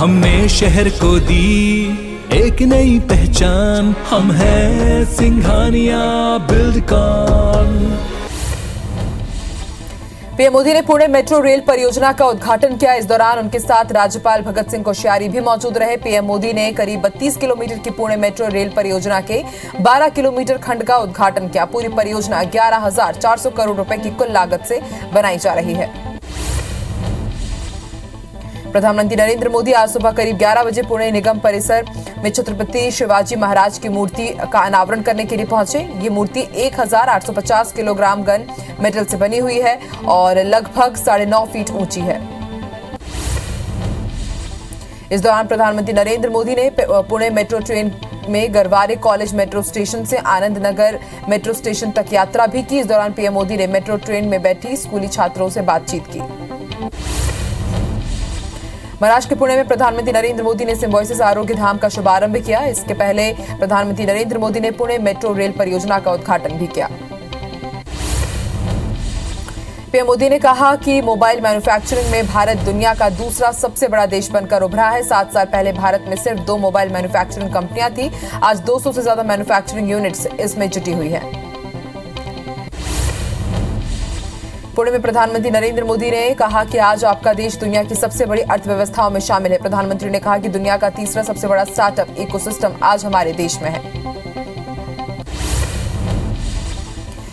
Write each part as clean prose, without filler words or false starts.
हमने शहर को दी एक नई पहचान, हम हैं सिंघानिया बिल्डकॉन। पीएम मोदी ने पुणे मेट्रो रेल परियोजना का उद्घाटन किया। इस दौरान उनके साथ राज्यपाल भगत सिंह कोश्यारी भी मौजूद रहे। पीएम मोदी ने करीब 32 किलोमीटर की पुणे मेट्रो रेल परियोजना के 12 किलोमीटर खंड का उद्घाटन किया। पूरी परियोजना 11,400 करोड़ रुपए की कुल लागत से बनाई जा रही है। प्रधानमंत्री नरेंद्र मोदी आज सुबह करीब 11 बजे पुणे निगम परिसर में छत्रपति शिवाजी महाराज की मूर्ति का अनावरण करने के लिए पहुंचे। ये मूर्ति 1,850 किलोग्राम घन मेटल से बनी हुई है और लगभग 9.5 फीट ऊंची है। इस दौरान प्रधानमंत्री नरेंद्र मोदी ने पुणे मेट्रो ट्रेन में गरवारे कॉलेज मेट्रो स्टेशन से आनंद नगर मेट्रो स्टेशन तक यात्रा भी की। इस दौरान पीएम मोदी ने मेट्रो ट्रेन में बैठी स्कूली छात्रों से बातचीत की। महाराष्ट्र के पुणे में प्रधानमंत्री नरेंद्र मोदी ने सिम्बायोसिस आरोग्य धाम का शुभारंभ किया। इसके पहले प्रधानमंत्री नरेंद्र मोदी ने पुणे मेट्रो रेल परियोजना का उद्घाटन भी किया। पीएम मोदी ने कहा कि मोबाइल मैन्युफैक्चरिंग में भारत दुनिया का दूसरा सबसे बड़ा देश बनकर उभरा है। 7 साल पहले भारत में सिर्फ 2 मोबाइल मैन्युफैक्चरिंग कंपनियां थी। आज 200 से ज्यादा मैन्युफैक्चरिंग यूनिट्स इसमें जुटी हुई है। पुणे में प्रधानमंत्री नरेंद्र मोदी ने कहा कि आज आपका देश दुनिया की सबसे बड़ी अर्थव्यवस्थाओं में शामिल है। प्रधानमंत्री ने कहा कि दुनिया का तीसरा सबसे बड़ा स्टार्टअप इकोसिस्टम आज हमारे देश में है।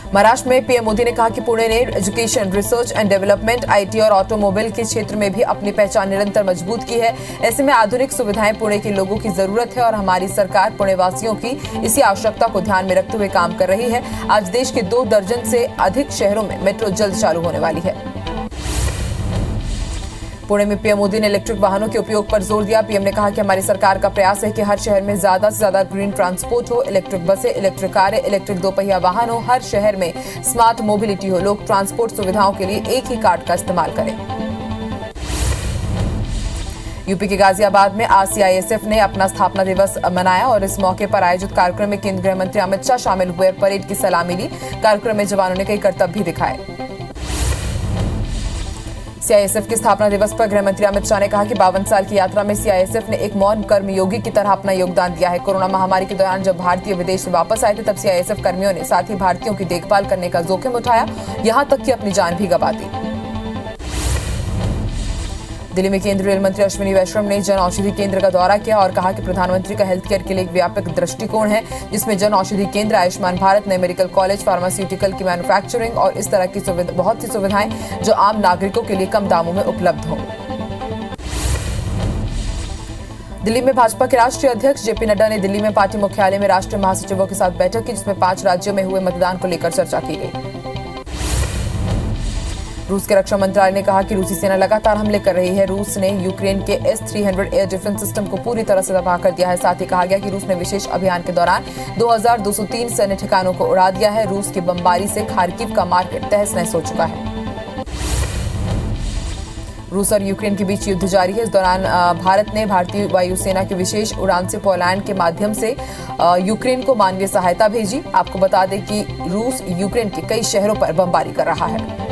महाराष्ट्र में पीएम मोदी ने कहा कि पुणे ने education, research and development, IT और ऑटोमोबाइल के क्षेत्र में भी अपनी पहचान निरंतर मजबूत की है। ऐसे में आधुनिक सुविधाएं पुणे के लोगों की जरूरत है और हमारी सरकार पुणे वासियों की इसी आवश्यकता को ध्यान में रखते हुए काम कर रही है। आज देश के 2 दर्जन से अधिक शहरों में मेट्रो जल्द चालू होने वाली है। पुणे में पीएम मोदी ने इलेक्ट्रिक वाहनों के उपयोग पर जोर दिया। पीएम ने कहा कि हमारी सरकार का प्रयास है कि हर शहर में ज्यादा से ज्यादा ग्रीन ट्रांसपोर्ट हो। इलेक्ट्रिक बसें, इलेक्ट्रिक कारें, इलेक्ट्रिक 2 पहिया वाहन हो। हर शहर में स्मार्ट मोबिलिटी हो। लोग ट्रांसपोर्ट सुविधाओं के लिए एक ही कार्ड का इस्तेमाल करें। यूपी के गाजियाबाद में आज सीआईएसएफ ने अपना स्थापना दिवस मनाया और इस मौके पर आयोजित कार्यक्रम में केंद्रीय गृह मंत्री अमित शाह शामिल हुए। परेड की सलामी ली। कार्यक्रम में जवानों ने कई करतब भी दिखाए। सीआईएसएफ के स्थापना दिवस पर गृह मंत्री अमित शाह ने कहा कि 52 साल की यात्रा में सीआईएसएफ ने एक मौन कर्मयोगी की तरह अपना योगदान दिया है। कोरोना महामारी के दौरान जब भारतीय विदेश से वापस आए थे तब सीआईएसएफ कर्मियों ने साथ ही भारतीयों की देखभाल करने का जोखिम उठाया, यहां तक कि अपनी जान भी गंवा दी। दिल्ली में केंद्रीय रेल मंत्री अश्विनी वैष्णव ने जन औषधि केंद्र का दौरा किया और कहा कि प्रधानमंत्री का हेल्थ केयर के लिए एक व्यापक दृष्टिकोण है जिसमें जन औषधि केंद्र, आयुष्मान भारत, नए मेडिकल कॉलेज, फार्मास्यूटिकल की मैन्युफैक्चरिंग और इस तरह की बहुत सी सुविधाएं जो आम नागरिकों के लिए कम दामों में उपलब्ध हों। दिल्ली में भाजपा के राष्ट्रीय अध्यक्ष जेपी नड्डा ने दिल्ली में पार्टी मुख्यालय में राष्ट्रीय महासचिवों के साथ बैठक की जिसमें 5 राज्यों में हुए मतदान को लेकर चर्चा की गई। रूस के रक्षा मंत्रालय ने कहा कि रूसी सेना लगातार हमले कर रही है। रूस ने यूक्रेन के S-300 एयर डिफेंस सिस्टम को पूरी तरह से तबाह कर दिया है। साथ ही कहा गया कि रूस ने विशेष अभियान के दौरान 2203 सैन्य ठिकानों को उड़ा दिया है। रूस की बमबारी से खार्किव का मार्केट तहस नहस हो चुका है। रूस और यूक्रेन के बीच युद्ध जारी है। इस दौरान भारत ने भारतीय वायुसेना की विशेष उड़ान से पोलैंड के माध्यम से यूक्रेन को मानवीय सहायता भेजी। आपको बता दें कि रूस यूक्रेन के कई शहरों पर बमबारी कर रहा है।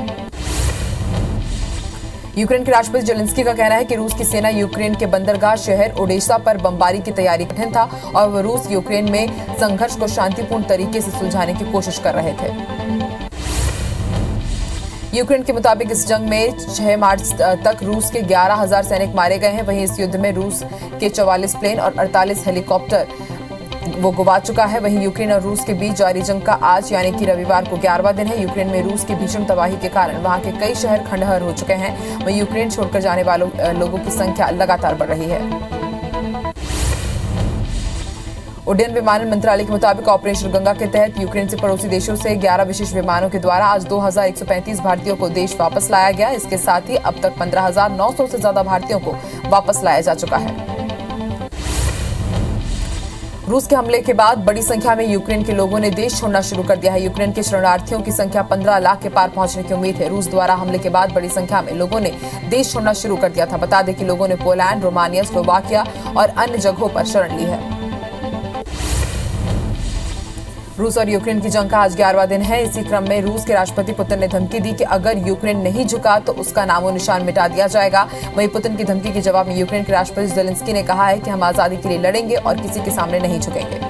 यूक्रेन के राष्ट्रपति जेलेंस्की का कहना है कि रूस की सेना यूक्रेन के बंदरगाह शहर ओडेसा पर बमबारी की तैयारी कठिन था और वह रूस यूक्रेन में संघर्ष को शांतिपूर्ण तरीके से सुलझाने की कोशिश कर रहे थे। यूक्रेन के मुताबिक इस जंग में 6 मार्च तक रूस के 11,000 सैनिक मारे गए हैं। वहीं इस युद्ध में रूस के 44 प्लेन और 48 हेलीकॉप्टर वो गंवा चुका है। वहीं यूक्रेन और रूस के बीच जारी जंग का आज यानी कि रविवार को 11वां दिन है। यूक्रेन में रूस की भीषण तबाही के कारण वहां के कई शहर खंडहर हो चुके हैं। वहीं यूक्रेन छोड़कर जाने वालों लोगों की संख्या लगातार बढ़ रही है। उड्डयन विमानन मंत्रालय के मुताबिक ऑपरेशन गंगा के तहत यूक्रेन से पड़ोसी देशों से 11 विशेष विमानों के द्वारा आज 2135 भारतीयों को देश वापस लाया गया। इसके साथ ही अब तक 15,900 से ज्यादा भारतीयों को वापस लाया जा चुका है। रूस के हमले के बाद बड़ी संख्या में यूक्रेन के लोगों ने देश छोड़ना शुरू कर दिया है। यूक्रेन के शरणार्थियों की संख्या 15 लाख के पार पहुंचने की उम्मीद है। रूस द्वारा हमले के बाद बड़ी संख्या में लोगों ने देश छोड़ना शुरू कर दिया था। बता दें कि लोगों ने पोलैंड, रोमानिया, स्लोवाकिया और अन्य जगहों पर शरण ली है। रूस और यूक्रेन की जंग का आज 11वां दिन है। इसी क्रम में रूस के राष्ट्रपति पुतिन ने धमकी दी कि अगर यूक्रेन नहीं झुका तो उसका नामो निशान मिटा दिया जाएगा। वहीं पुतिन की धमकी के जवाब में यूक्रेन के राष्ट्रपति ज़ेलेंस्की ने कहा है कि हम आजादी के लिए लड़ेंगे और किसी के सामने नहीं झुकेंगे।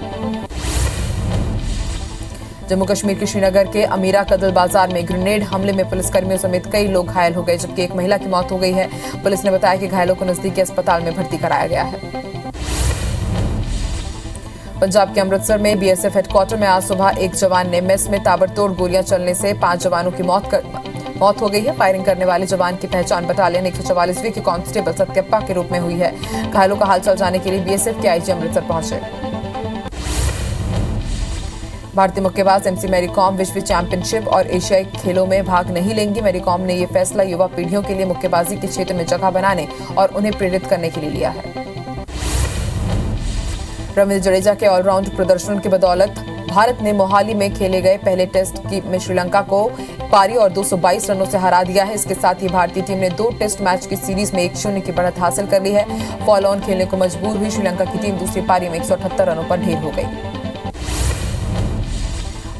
जम्मू कश्मीर के श्रीनगर के अमीरा कदल बाजार में ग्रेनेड हमले में पुलिसकर्मियों समेत कई लोग घायल हो गए, जबकि एक महिला की मौत हो गई है। पुलिस ने बताया कि घायलों को नजदीकी अस्पताल में भर्ती कराया गया है। पंजाब के अमृतसर में बीएसएफ हेडक्वार्टर में आज सुबह एक जवान ने मेस में ताबड़तोड़ गोलियां चलने से 5 जवानों की मौत हो गई है। फायरिंग करने वाले जवान की पहचान बटालियन 144वीं के कांस्टेबल सत्यप्पा के रूप में हुई है। घायलों का हालचाल जानने के लिए बीएसएफ के आईजी अमृतसर पहुंचे। भारतीय मुक्केबाज एमसी मैरी कॉम विश्व चैंपियनशिप और एशियाई खेलों में भाग नहीं लेंगी। मैरी कॉम ने यह फैसला युवा पीढ़ियों के लिए मुक्केबाजी के क्षेत्र में जगह बनाने और उन्हें प्रेरित करने के लिए लिया है। रविंद्र जडेजा के ऑलराउंड प्रदर्शन की बदौलत भारत ने मोहाली में खेले गए पहले टेस्ट में श्रीलंका को पारी और 222 रनों से हरा दिया है। इसके साथ ही भारतीय टीम ने 2 टेस्ट मैच की सीरीज में 1-0 की बढ़त हासिल कर ली है। फॉलो ऑन खेलने को मजबूर हुई श्रीलंका की टीम दूसरी पारी में 178 रनों पर ढेर हो गई।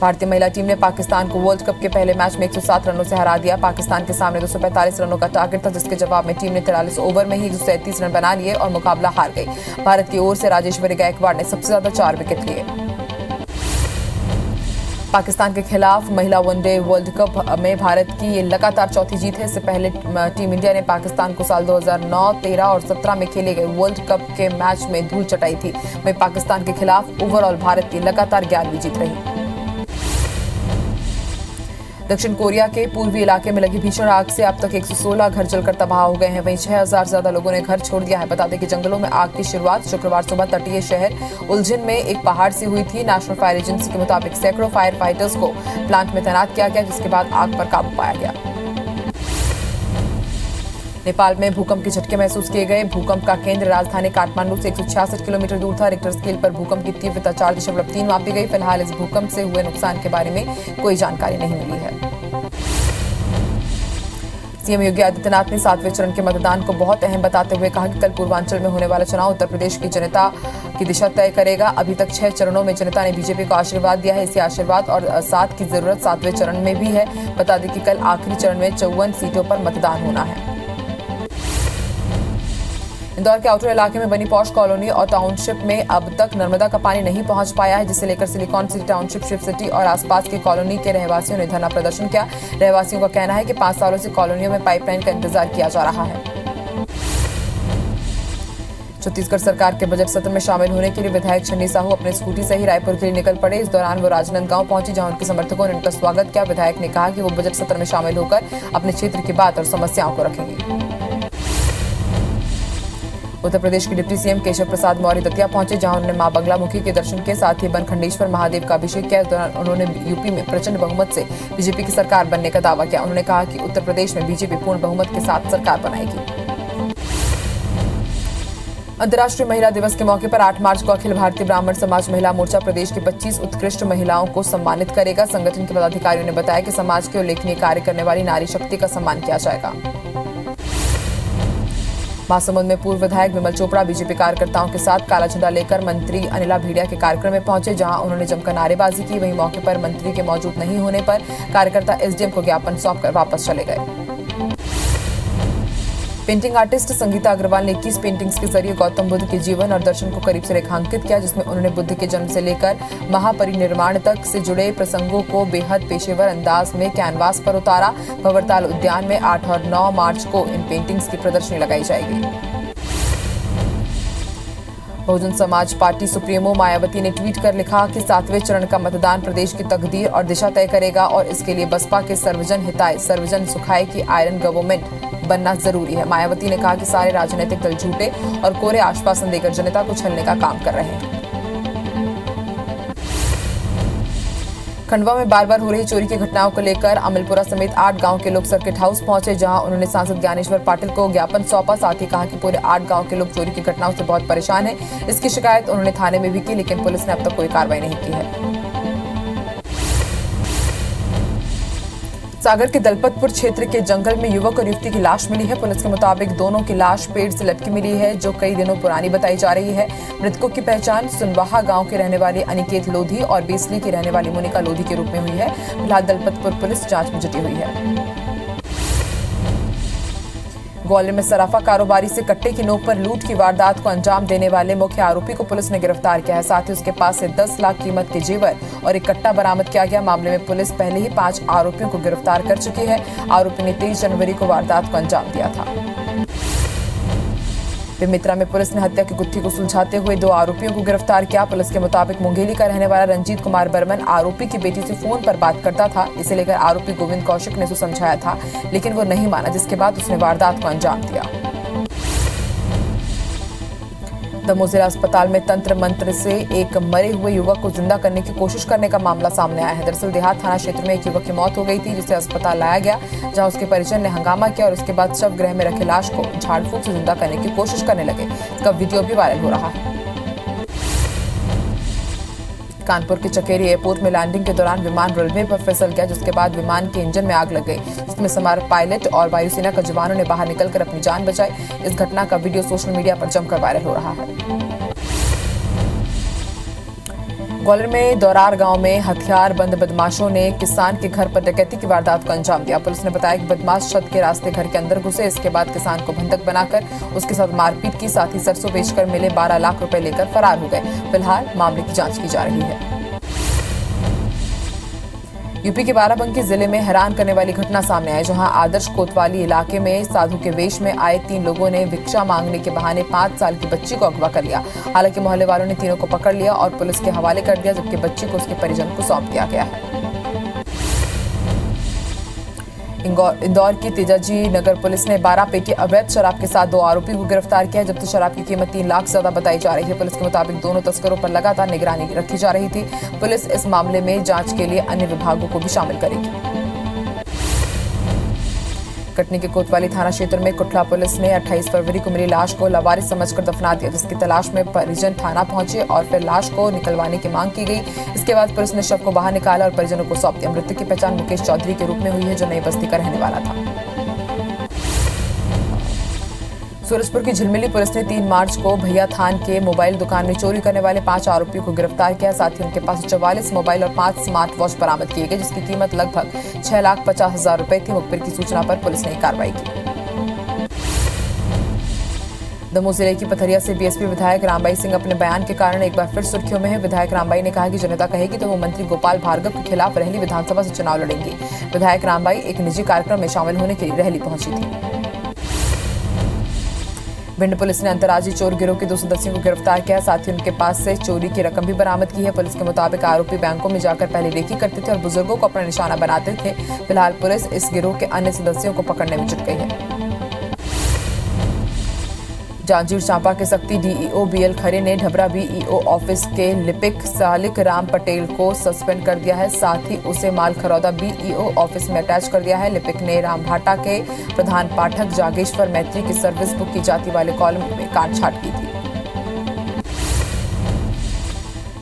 भारतीय महिला टीम ने पाकिस्तान को वर्ल्ड कप के पहले मैच में 107 रनों से हरा दिया। पाकिस्तान के सामने 245 रनों का टारगेट था, जिसके जवाब में टीम ने 43 ओवर में ही 133 रन बना लिए और मुकाबला हार गई। भारत की ओर से राजेश्वरी गायकवाड़ ने सबसे ज्यादा 4 विकेट लिए। पाकिस्तान के खिलाफ महिला वनडे वर्ल्ड कप में भारत की ये लगातार चौथी जीत है। इससे पहले टीम इंडिया ने पाकिस्तान को साल 2009, 13 और 17 में खेले गए वर्ल्ड कप के मैच में धूल चटाई थी। वहीं पाकिस्तान के खिलाफ ओवरऑल भारत की लगातार 11वीं जीत रही। दक्षिण कोरिया के पूर्वी इलाके में लगी भीषण आग से अब तक 116 घर जलकर तबाह हो गए हैं। वहीं 6000 से ज्यादा लोगों ने घर छोड़ दिया है। बता दें कि जंगलों में आग की शुरुआत शुक्रवार सुबह तटीय शहर उलझन में एक पहाड़ से हुई थी। नेशनल फायर एजेंसी के मुताबिक सैकड़ों फायर फाइटर्स को प्लांट में तैनात किया गया, जिसके बाद आग पर काबू पाया गया। नेपाल में भूकंप के झटके महसूस किए गए। भूकंप का केंद्र राजधानी काठमांडू से 166 किलोमीटर दूर था। रिक्टर स्केल पर भूकंप की तीव्रता 4.3 मापी गई। फिलहाल इस भूकंप से हुए नुकसान के बारे में कोई जानकारी नहीं मिली है। सीएम योगी आदित्यनाथ ने 7वें चरण के मतदान को बहुत अहम बताते हुए कहा कि कल पूर्वांचल में होने वाला चुनाव उत्तर प्रदेश की जनता की दिशा तय करेगा। अभी तक 6 चरणों में जनता ने बीजेपी को आशीर्वाद दिया है। इसी आशीर्वाद और साथ की जरूरत 7वें चरण में भी है। बता दें कि कल आखिरी चरण में 54 सीटों पर मतदान होना है। इंदौर के आउटर इलाके में बनी पॉश कॉलोनी और टाउनशिप में अब तक नर्मदा का पानी नहीं पहुंच पाया है, जिसे लेकर silicon city township, Shiv city और आसपास की कॉलोनी के रहवासियों ने धरना प्रदर्शन किया। रहवासियों का कहना है कि 5 सालों से कॉलोनियों में पाइपलाइन का इंतजार किया जा रहा है। छत्तीसगढ़ सरकार के बजट सत्र में शामिल होने के लिए विधायक छन्नी साहू अपने स्कूटी से ही रायपुर के लिए निकल पड़े। इस दौरान वो राजनांदगांव पहुंची, जहां उनके समर्थकों ने उनका स्वागत किया। विधायक ने कहा कि वो बजट सत्र में शामिल होकर अपने क्षेत्र की बात और समस्याओं को रखेंगे। उत्तर प्रदेश के डिप्टी सीएम केशव प्रसाद मौर्य दतिया पहुंचे, जहां उन्होंने मां बंगला मुखी के दर्शन के साथ ही बनखंडेश्वर महादेव का अभिषेक किया। इस दौरान उन्होंने यूपी में प्रचंड बहुमत से बीजेपी की सरकार बनने का दावा किया। उन्होंने कहा कि उत्तर प्रदेश में बीजेपी पूर्ण बहुमत के साथ सरकार बनाएगी। अंतर्राष्ट्रीय महिला दिवस के मौके पर 8 मार्च को अखिल भारतीय ब्राह्मण समाज महिला मोर्चा प्रदेश की 25 उत्कृष्ट महिलाओं को सम्मानित करेगा। संगठन के पदाधिकारियों ने बताया कि समाज के उल्लेखनीय कार्य करने वाली नारी शक्ति का सम्मान किया जाएगा। महासमुंद में पूर्व विधायक विमल चोपड़ा बीजेपी कार्यकर्ताओं के साथ काला झंडा लेकर मंत्री अनिला भेड़िया के कार्यक्रम में पहुंचे, जहां उन्होंने जमकर नारेबाजी की। वहीं मौके पर मंत्री के मौजूद नहीं होने पर कार्यकर्ता एसडीएम को ज्ञापन सौंपकर वापस चले गए। पेंटिंग आर्टिस्ट संगीता अग्रवाल ने 21 पेंटिंग्स के जरिए गौतम बुद्ध के जीवन और दर्शन को करीब से रेखांकित किया, जिसमें उन्होंने बुद्ध के जन्म से लेकर महापरिनिर्वाण तक से जुड़े प्रसंगों को बेहद पेशेवर अंदाज में कैनवास पर उतारा। भंवरताल उद्यान में 8 और 9 मार्च को इन पेंटिंग्स की प्रदर्शनी लगाई जाएगी। बहुजन समाज पार्टी सुप्रीमो मायावती ने ट्वीट कर लिखा कि 7वें चरण का मतदान प्रदेश की तकदीर और दिशा तय करेगा और इसके लिए बसपा के सर्वजन हिताय सर्वजन सुखाय की आयरन गवर्नमेंट बनना जरूरी है। मायावती ने कहा कि सारे राजनीतिक दल झूठे और कोरे आश्वासन देकर जनता को छलने का काम कर रहे हैं। खंडवा में बार बार हो रही चोरी की घटनाओं को लेकर अमलपुरा समेत 8 गांव के लोग सर्किट हाउस पहुंचे, जहां उन्होंने सांसद ज्ञानेश्वर पाटिल को ज्ञापन सौंपा। साथ ही कहा कि पूरे 8 गांव के लोग चोरी की घटनाओं से बहुत परेशान हैं। इसकी शिकायत उन्होंने थाने में भी की, लेकिन पुलिस ने अब तक कोई कार्रवाई नहीं की है। सागर के दलपतपुर क्षेत्र के जंगल में युवक और युवती की लाश मिली है। पुलिस के मुताबिक दोनों की लाश पेड़ से लटकी मिली है, जो कई दिनों पुरानी बताई जा रही है। मृतकों की पहचान सुनवाहा गांव के रहने वाले अनिकेत लोधी और बेसली की रहने वाली मोनिका लोधी के रूप में हुई है। फिलहाल दलपतपुर पुलिस जांच में जुटी हुई है। ग्वालियर में सराफा कारोबारी से कट्टे की नोक पर लूट की वारदात को अंजाम देने वाले मुख्य आरोपी को पुलिस ने गिरफ्तार किया है। साथ ही उसके पास से 10 लाख कीमत के जेवर और एक कट्टा बरामद किया गया। मामले में पुलिस पहले ही 5 आरोपियों को गिरफ्तार कर चुकी है। आरोपी ने 23 जनवरी को वारदात को अंजाम दिया था। बेमित्रा में पुलिस ने हत्या की गुत्थी को सुलझाते हुए 2 आरोपियों को गिरफ्तार किया। पुलिस के मुताबिक मुंगेली का रहने वाला रंजीत कुमार बर्मन आरोपी की बेटी से फोन पर बात करता था। इसे लेकर आरोपी गोविंद कौशिक ने उसे समझाया था, लेकिन वो नहीं माना, जिसके बाद उसने वारदात को अंजाम दिया। दमोह जिला अस्पताल में तंत्र मंत्र से एक मरे हुए युवक को जिंदा करने की कोशिश करने का मामला सामने आया है। दरअसल देहात थाना क्षेत्र में एक युवक की मौत हो गई थी, जिसे अस्पताल लाया गया, जहां उसके परिजन ने हंगामा किया और उसके बाद शव गृह में रखे लाश को झाड़ फूंक से जिंदा करने की कोशिश करने लगे। इसका वीडियो भी वायरल हो रहा है। कानपुर के चकेरी एयरपोर्ट में लैंडिंग के दौरान विमान रनवे पर फिसल गया, जिसके बाद विमान के इंजन में आग लग गई, जिसमें सवार पायलट और वायुसेना के जवानों ने बाहर निकलकर अपनी जान बचाई। इस घटना का वीडियो सोशल मीडिया पर जमकर वायरल हो रहा है। ग्वालियर में दौरार गांव में हथियार बंद बदमाशों ने किसान के घर पर डकैती की वारदात को अंजाम दिया। पुलिस ने बताया कि बदमाश छत के रास्ते घर के अंदर घुसे। इसके बाद किसान को बंधक बनाकर उसके साथ मारपीट की, साथ ही सरसों बेचकर मिले 12 लाख रुपए लेकर फरार हो गए। फिलहाल मामले की जांच की जा रही है। यूपी के बाराबंकी जिले में हैरान करने वाली घटना सामने आई, जहां आदर्श कोतवाली इलाके में साधु के वेश में आए 3 लोगों ने भिक्षा मांगने के बहाने 5 साल की बच्ची को अगवा कर लिया। हालांकि मोहल्ले वालों ने तीनों को पकड़ लिया और पुलिस के हवाले कर दिया, जबकि बच्ची को उसके परिजन को सौंप दिया गया है। इंदौर की तेजाजी नगर पुलिस ने 12 पेटी अवैध शराब के साथ 2 आरोपी को गिरफ्तार किया। जब्त शराब की कीमत 3 लाख से ज्यादा बताई जा रही है। पुलिस के मुताबिक दोनों तस्करों पर लगातार निगरानी रखी जा रही थी। पुलिस इस मामले में जांच के लिए अन्य विभागों को भी शामिल करेगी। कटनी के कोतवाली थाना क्षेत्र में कुठला पुलिस ने 28 फरवरी को मिली लाश को लावारिस समझकर दफना दिया, जिसकी तलाश में परिजन थाना पहुंचे और फिर लाश को निकलवाने की मांग की गई। इसके बाद पुलिस ने शव को बाहर निकाला और परिजनों को सौंप दिया। मृतक की पहचान मुकेश चौधरी के रूप में हुई है, जो नई बस्ती का रहने वाला था। सूरजपुर की झिलमिली पुलिस ने 3 मार्च को भैया थान के मोबाइल दुकान में चोरी करने वाले 5 आरोपियों को गिरफ्तार किया। साथ ही उनके पास 44 मोबाइल और 5 स्मार्ट वॉच बरामद किए गए, जिसकी कीमत लगभग 6,50,000 रुपए थी। मुखबिर की सूचना पर पुलिस ने कार्रवाई की। दमोह जिले की पथरिया से बीएसपी विधायक रामबाई सिंह अपने बयान के कारण एक बार फिर सुर्खियों में है। विधायक रामबाई ने कहा कि जनता कहेगी तो वो मंत्री गोपाल भार्गव के खिलाफ रहली विधानसभा से चुनाव लड़ेंगे। विधायक रामबाई एक निजी कार्यक्रम में शामिल होने के लिए रहली पहुंची थी। भिंड पुलिस ने अंतर्राज्यीय चोर गिरोह के 2 सदस्यों को गिरफ्तार किया। साथ ही उनके पास से चोरी की रकम भी बरामद की है। पुलिस के मुताबिक आरोपी बैंकों में जाकर पहले रेकी करते थे और बुजुर्गों को अपना निशाना बनाते थे। फिलहाल पुलिस इस गिरोह के अन्य सदस्यों को पकड़ने में जुट गई है। जांजगीर चांपा के सक्ती डीईओ बीएल खरे ने ढबरा बीईओ ऑफिस के लिपिक सालिक राम पटेल को सस्पेंड कर दिया है। साथ ही उसे मालखरौदा बीईओ ऑफिस में अटैच कर दिया है। लिपिक ने रामभाटा के प्रधान पाठक जागेश्वर मैत्री की सर्विस बुक की जाती वाले कॉलम में काटछाट की थी।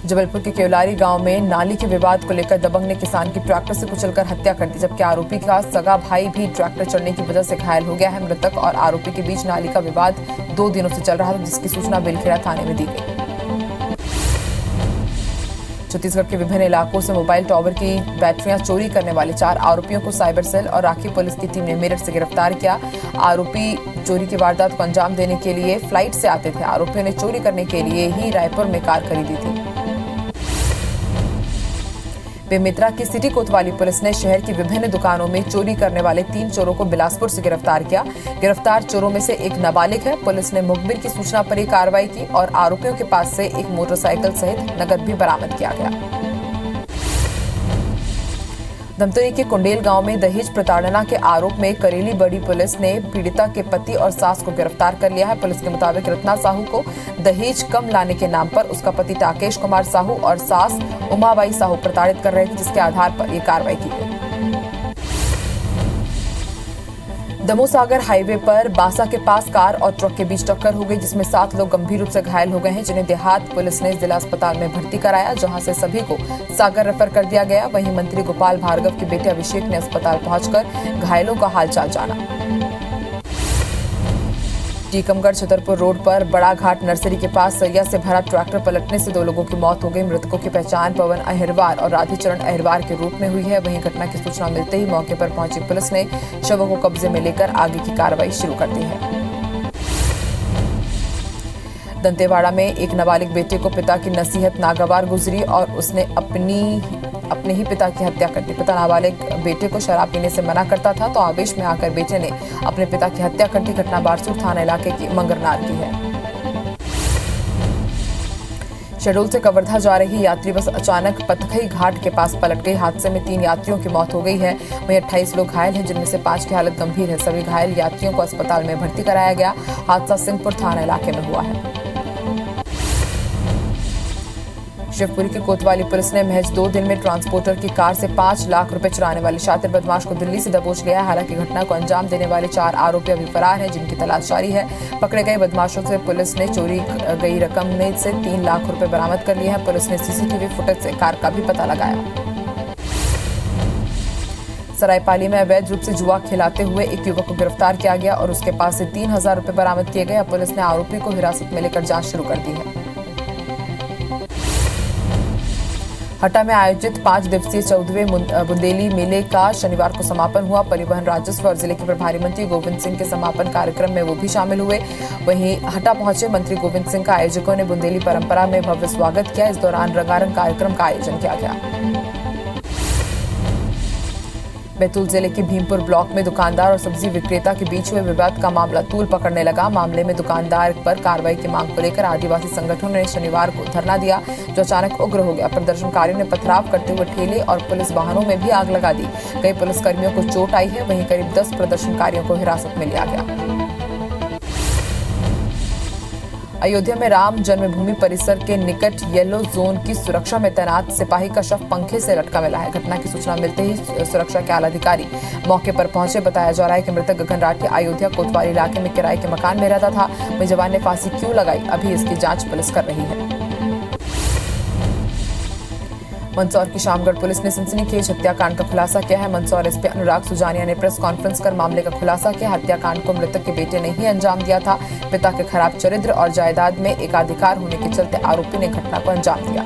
जबलपुर के केवलारी गांव में नाली के विवाद को लेकर दबंग ने किसान की ट्रैक्टर से कुचलकर हत्या कर दी, जबकि आरोपी का सगा भाई भी ट्रैक्टर चढ़ने की वजह से घायल हो गया है। मृतक और आरोपी के बीच नाली का विवाद 2 दिनों से चल रहा था, जिसकी सूचना बेलखेड़ा थाने में दी गई। छत्तीसगढ़ के विभिन्न इलाकों से मोबाइल टावर की बैटरियां चोरी करने वाले 4 आरोपियों को साइबर सेल और राखी पुलिस की टीम ने मेरठ से गिरफ्तार किया। आरोपी चोरी की वारदात को अंजाम देने के लिए फ्लाइट से आते थे। आरोपियों ने चोरी करने के लिए ही रायपुर में कार खरीदी थी। बेमित्रा की सिटी कोतवाली पुलिस ने शहर की विभिन्न दुकानों में चोरी करने वाले 3 चोरों को बिलासपुर से गिरफ्तार किया। गिरफ्तार चोरों में से एक नाबालिग है। पुलिस ने मुखबिर की सूचना पर ही कार्रवाई की और आरोपियों के पास से एक मोटरसाइकिल सहित नकद भी बरामद किया गया। धमतरी के कुंडेल गांव में दहेज प्रताड़ना के आरोप में करेली बड़ी पुलिस ने पीड़िता के पति और सास को गिरफ्तार कर लिया है। पुलिस के मुताबिक रत्ना साहू को दहेज कम लाने के नाम पर उसका पति टाकेश कुमार साहू और सास उमाबाई साहू प्रताड़ित कर रहे थे, जिसके आधार पर यह कार्रवाई की गई। दमोह सागर हाईवे पर बासा के पास कार और ट्रक के बीच टक्कर हो गई, जिसमें 7 लोग गंभीर रूप से घायल हो गए हैं, जिन्हें देहात पुलिस ने जिला अस्पताल में भर्ती कराया, जहां से सभी को सागर रेफर कर दिया गया। वहीं मंत्री गोपाल भार्गव के बेटे अभिषेक ने अस्पताल पहुंचकर घायलों का हालचाल जाना। टीकमगढ़ छतरपुर रोड पर बड़ा घाट नर्सरी के पास सरिया से भरा ट्रैक्टर पलटने से 2 लोगों की मौत हो गई। मृतकों की पहचान पवन अहिरवार और राधेचरण अहिरवार के रूप में हुई है। वहीं घटना की सूचना मिलते ही मौके पर पहुंची पुलिस ने शवों को कब्जे में लेकर आगे की कार्रवाई शुरू कर दी है। दंतेवाड़ा में एक नाबालिग बेटे को पिता की नसीहत नागवार गुजरी और उसने अपने ही पिता की हत्या कर दी। पिता नाबालिग बेटे को शराब पीने से मना करता था, तो आवेश में आकर बेटे ने अपने पिता की हत्या कर दी। घटना बारसूर थाना इलाके की मंगरनार की है। शहडोल से कवर्धा जा रही यात्री बस अचानक पथखई घाट के पास पलट गई। हादसे में 3 यात्रियों की मौत हो गई है। वहीं 28 लोग घायल हैं, जिनमें से 5 की हालत गंभीर है। सभी घायल यात्रियों को अस्पताल में भर्ती कराया गया। हादसा सिंहपुर थाना इलाके में हुआ है। शिवपुरी की कोतवाली पुलिस ने महज 2 दिन में ट्रांसपोर्टर की कार से 5 लाख रुपए चुराने वाले शातिर बदमाश को दिल्ली से दबोच लिया है। हालांकि घटना को अंजाम देने वाले 4 आरोपी अभी फरार हैं, जिनकी तलाश जारी है। पकड़े गए बदमाशों से पुलिस ने चोरी गई रकम में से 3 लाख रुपए बरामद कर लिए हैं। पुलिस ने सीसीटीवी फुटेज से कार का भी पता लगाया। सरायपाली में अवैध रूप से जुआ खिलाते हुए एक युवक को गिरफ्तार किया गया और उसके पास से 3000 रुपए बरामद किए गए। पुलिस ने आरोपी को हिरासत में लेकर जांच शुरू कर दी है। हटा में आयोजित 5 दिवसीय 14वें बुंदेली मेले का शनिवार को समापन हुआ। परिवहन, राजस्व और जिले के प्रभारी मंत्री गोविंद सिंह के समापन कार्यक्रम में वो भी शामिल हुए। वहीं हटा पहुंचे मंत्री गोविंद सिंह का आयोजकों ने बुंदेली परंपरा में भव्य स्वागत किया। इस दौरान रंगारंग कार्यक्रम का आयोजन किया गया। बैतूल जिले के भीमपुर ब्लॉक में दुकानदार और सब्जी विक्रेता के बीच हुए विवाद का मामला तूल पकड़ने लगा। मामले में दुकानदार पर कार्रवाई की मांग को लेकर आदिवासी संगठनों ने शनिवार को धरना दिया, जो अचानक उग्र हो गया। प्रदर्शनकारियों ने पथराव करते हुए ठेले और पुलिस वाहनों में भी आग लगा दी। कई पुलिसकर्मियों को चोट आई है। वहीं करीब 10 प्रदर्शनकारियों को हिरासत में लिया गया। अयोध्या में राम जन्मभूमि परिसर के निकट येलो जोन की सुरक्षा में तैनात सिपाही का शव पंखे से लटका मिला है। घटना की सूचना मिलते ही सुरक्षा के आला अधिकारी मौके पर पहुंचे। बताया जा रहा है कि मृतक गगन राठी अयोध्या कोतवाली इलाके में किराए के मकान में रहता था। वहीं जवान ने फांसी क्यों लगाई, अभी इसकी जांच पुलिस कर रही है। मंदसौर की शामगढ़ पुलिस ने सनसनीखेज हत्याकांड का खुलासा किया है। मंदसौर एसपी अनुराग सुजानिया ने प्रेस कॉन्फ्रेंस कर मामले का खुलासा किया। हत्याकांड को मृतक के बेटे ने ही अंजाम दिया था। पिता के खराब चरित्र और जायदाद में एकाधिकार होने के चलते आरोपी ने घटना को अंजाम दिया।